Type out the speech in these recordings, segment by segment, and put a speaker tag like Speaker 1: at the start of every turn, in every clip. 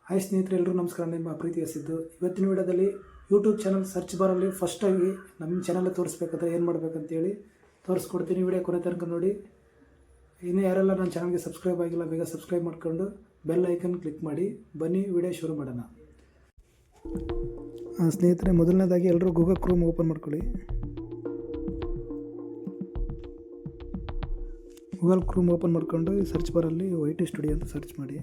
Speaker 1: Hi ಸ್ನೇಹಿತರೆ, ಎಲ್ಲರೂ ನಮಸ್ಕಾರ. ನಿಮ್ಮ ಪ್ರೀತಿಯ ಸಿದ್ದು. ಇವತ್ತಿನ ವಿಡಿಯೋದಲ್ಲಿ ಯೂಟ್ಯೂಬ್ ಚಾನಲ್ ಸರ್ಚ್ ಬಾರಲ್ಲಿ ಫಸ್ಟಾಗಿ ನಮ್ಮ ಚಾನಲ್ ತೋರಿಸ್ಬೇಕಾದ್ರೆ ಏನು ಮಾಡಬೇಕಂತೇಳಿ ತೋರಿಸ್ಕೊಡ್ತೀನಿ. ವಿಡಿಯೋ ಕೊನೆ ತನಕ ನೋಡಿ. ಇನ್ನೂ ಯಾರೆಲ್ಲ ನನ್ನ ಚಾನಲ್ಗೆ ಸಬ್ಸ್ಕ್ರೈಬ್ ಆಗಿಲ್ಲ ಬೇಗ ಸಬ್ಸ್ಕ್ರೈಬ್ ಮಾಡ್ಕೊಂಡು ಬೆಲ್ ಐಕನ್ ಕ್ಲಿಕ್ ಮಾಡಿ. ಬನ್ನಿ ವಿಡಿಯೋ ಶುರು ಮಾಡೋಣ. ಸ್ನೇಹಿತರೆ, ಮೊದಲನೇದಾಗಿ ಎಲ್ಲರೂ ಗೂಗಲ್ ಕ್ರೋಮ್ ಓಪನ್ ಮಾಡ್ಕೊಳ್ಳಿ. ಗೂಗಲ್ ಕ್ರೋಮ್ ಓಪನ್ ಮಾಡ್ಕೊಂಡು ಸರ್ಚ್ ಬಾರಲ್ಲಿ YT ಸ್ಟುಡಿಯೋ ಅಂತ ಸರ್ಚ್ ಮಾಡಿ.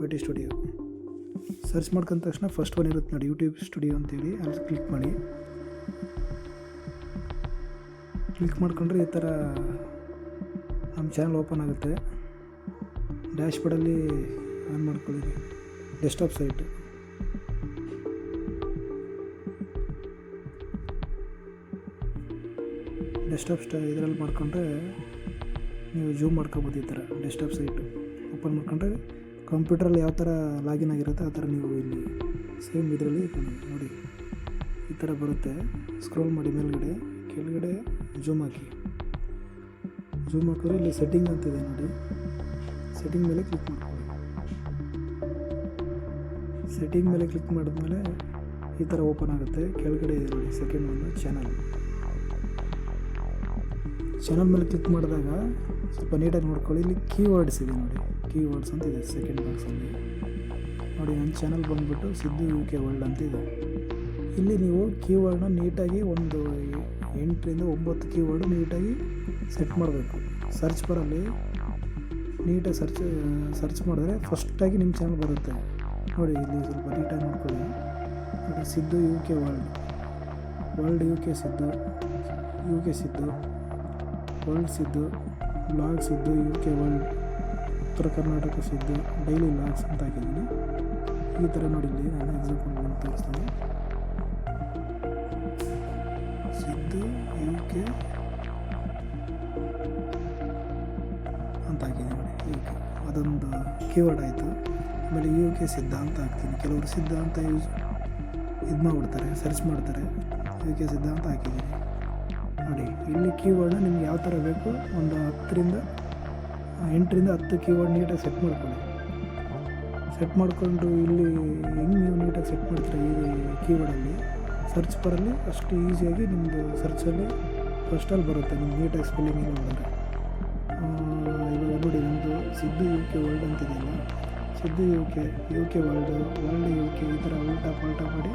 Speaker 1: YT ಸ್ಟುಡಿಯೋ ಸರ್ಚ್ ಮಾಡ್ಕೊಂಡ ತಕ್ಷಣ ಫಸ್ಟ್ ಒನ್ ಇರುತ್ತೆ ನೋಡಿ, ಯೂಟ್ಯೂಬ್ ಸ್ಟುಡಿಯೋ ಅಂತೇಳಿ. ಅಲ್ಲಿ ಕ್ಲಿಕ್ ಮಾಡಿ. ಕ್ಲಿಕ್ ಮಾಡ್ಕೊಂಡ್ರೆ ಈ ಥರ ನಮ್ಮ ಚಾನಲ್ ಓಪನ್ ಆಗುತ್ತೆ. ಡ್ಯಾಶ್ ಬೋರ್ಡಲ್ಲಿ ಆನ್ ಮಾಡ್ಕೊಳ್ಳಿ. ಡೆಸ್ಕ್ಟಾಪ್ ಸೈಟ್ ಇದರಲ್ಲಿ ಮಾಡ್ಕೊಂಡ್ರೆ ನೀವು ಜೂಮ್ ಮಾಡ್ಕೊಬೋದು. ಈ ಥರ ಡೆಸ್ಕ್ಟಾಪ್ ಸೈಟು ಓಪನ್ ಮಾಡ್ಕೊಂಡ್ರೆ ಕಂಪ್ಯೂಟ್ರಲ್ಲಿ ಯಾವ ಥರ ಲಾಗಿನ್ ಆಗಿರುತ್ತೆ ಆ ಥರ ನೀವು ಇಲ್ಲಿ ಸೇಮ್ ಇದರಲ್ಲಿ ನೋಡಿ ಈ ಥರ ಬರುತ್ತೆ. ಸ್ಕ್ರೋಲ್ ಮಾಡಿ ಮೇಲ್ಗಡೆ, ಕೆಳಗಡೆ ಜೂಮ್ ಹಾಕಿ. ಜೂಮ್ ಹಾಕಿದ್ರೆ ಇಲ್ಲಿ ಸೆಟ್ಟಿಂಗ್ ಅಂತಿದೆ ನೋಡಿ, ಸೆಟ್ಟಿಂಗ್ ಮೇಲೆ ಕ್ಲಿಕ್ ಮಾಡ್ಕೊಳ್ಳಿ. ಸೆಟ್ಟಿಂಗ್ ಮೇಲೆ ಕ್ಲಿಕ್ ಮಾಡಿದ್ಮೇಲೆ ಈ ಥರ ಓಪನ್ ಆಗುತ್ತೆ. ಕೆಳಗಡೆ ಇದೆ ನೋಡಿ ಸೆಕೆಂಡ್ ಒಂದು ಚಾನಲ್ ಮೇಲೆ ಕ್ಲಿಕ್ ಮಾಡಿದಾಗ ಸ್ವಲ್ಪ ನೀಟಾಗಿ ನೋಡ್ಕೊಳ್ಳಿ. ಇಲ್ಲಿ ಕೀವರ್ಡ್ಸ್ ಇದೆ ನೋಡಿ, ಕೀವರ್ಡ್ಸ್ ಅಂತ ಇದೆ ಸೆಕೆಂಡ್ ಬಾಕ್ಸಲ್ಲಿ ನೋಡಿ. ನನ್ನ ಚಾನಲ್ ಬಂದುಬಿಟ್ಟು ಸಿದ್ದು UK ವರ್ಲ್ಡ್ ಅಂತ ಇದೆ. ಇಲ್ಲಿ ನೀವು ಕೀವರ್ಡ್ನ ನೀಟಾಗಿ ಒಂದು 8 ರಿಂದ 9 ಕೀವರ್ಡು ನೀಟಾಗಿ ಸೆಟ್ ಮಾಡಬೇಕು. ಸರ್ಚ್ ಬಾರಲ್ಲಿ ನೀಟಾಗಿ ಸರ್ಚ್ ಮಾಡಿದ್ರೆ ಫಸ್ಟಾಗಿ ನಿಮ್ಮ ಚಾನಲ್ ಬರುತ್ತೆ ನೋಡಿ. ಇಲ್ಲಿ ಸ್ವಲ್ಪ ನೀಟಾಗಿ ನೋಡ್ಕೊಳ್ಳಿ ನೋಡಿ. Siddu UK world UK Siddu, UK Siddu, world Siddu, blog Siddu, UK world, ಉತ್ತರ ಕರ್ನಾಟಕ ಸಿದ್ದು, ಡೈಲಿ ಬ್ಲಾಗ್ಸ್ ಅಂತ ಹಾಕಿದ್ದೀನಿ. ಈ ಥರ ನೋಡಿ, ಇಲ್ಲಿ ನಾನು ಎಕ್ಸಾಂಪಲ್ ತೋರಿಸ್ತೀನಿ. ಸಿದ್ದು UK ಅಂತ ಹಾಕಿದ್ದೀನಿ ನೋಡಿ. UK ಅದೊಂದು ಕೀವರ್ಡ್ ಆಯಿತು. ಆಮೇಲೆ UK ಸಿದ್ಧ ಅಂತ ಹಾಕ್ತೀನಿ. ಕೆಲವರು ಸಿದ್ಧ ಅಂತ ಇದು ಮಾಡಿಬಿಡ್ತಾರೆ, ಸರ್ಚ್ ಮಾಡ್ತಾರೆ. UK ಸಿದ್ಧ ಅಂತ ಹಾಕಿದ್ದೀನಿ ನೋಡಿ. ಇಲ್ಲಿ ಕೀವರ್ಡ್ನ ನಿಮ್ಗೆ ಯಾವ ಥರ ಬೇಕು ಒಂದು 8 ರಿಂದ 10 ಕೀವರ್ಡ್ ನೀಟಾಗಿ ಸೆಟ್ ಮಾಡ್ಕೊಳ್ಳಿ. ಸೆಟ್ ಮಾಡಿಕೊಂಡು ಇಲ್ಲಿ ಹೆಂಗೆ ನೀವು ನೀಟಾಗಿ ಸೆಟ್ ಮಾಡ್ತೀರ ಈ ಕೀವರ್ಡಲ್ಲಿ ಸರ್ಚ್ ಬಾರಲ್ಲಿ ಅಷ್ಟು ಈಸಿಯಾಗಿ ನಿಮ್ಮದು ಸರ್ಚಲ್ಲಿ ಫಸ್ಟಲ್ಲಿ ಬರುತ್ತೆ. ನಿಮ್ಗೆ ನೀಟಾಗಿ ಸ್ಪೆಲ್ಲಿಂಗ್ ಎಲ್ಲ ಮಾಡಿದ್ರೆ ಇವಾಗ ನೋಡಿ, ನಮ್ಮದು ಸಿದ್ದು UK ವರ್ಲ್ಡ್ ಅಂತಿದೆಯಲ್ಲ, ಸಿದ್ದು UK ವರ್ಲ್ಡ್ UK ಈ ಥರ ಉಲ್ಟಾ ಪಲ್ಟಾ ಮಾಡಿ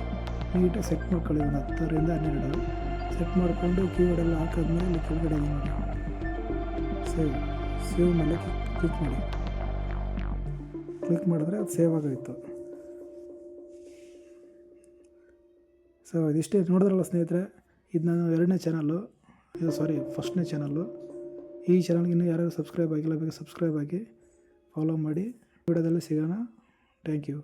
Speaker 1: ನೀಟಾಗಿ ಸೆಟ್ ಮಾಡ್ಕೊಳ್ಳಿ. ಒಂದು 10 ರಿಂದ 12 ಸೆಟ್ ಮಾಡಿಕೊಂಡು ಕೀವರ್ಡೆಲ್ಲ ಹಾಕಿದ್ಮೇಲೆ ಇಲ್ಲಿ ಕೆಳಗಡೆ ನೋಡಿ ಸೇವ್ ಮೇಲೆ ಕ್ಲಿಕ್ ಮಾಡಿ. ಕ್ಲಿಕ್ ಮಾಡಿದ್ರೆ ಅದು ಸೇವ್ ಆಗೋಯಿತು. ಸೊ ಇದಿಷ್ಟೇ ನೋಡಿದ್ರಲ್ಲ ಸ್ನೇಹಿತರೆ. ಇದು ನಾನು 2ನೇ ಚಾನಲ್ಲು, ಫಸ್ಟ್ನೇ ಚಾನಲ್ಲು. ಈ ಚಾನಲ್ಗೆ ಇನ್ನೂ ಯಾರು ಸಬ್ಸ್ಕ್ರೈಬ್ ಆಗಿಲ್ಲ ಬೇಗ ಸಬ್ಸ್ಕ್ರೈಬ್ ಆಗಿ ಫಾಲೋ ಮಾಡಿ. ವಿಡಿಯೋದಲ್ಲಿ ಸಿಗೋಣ. Thank you.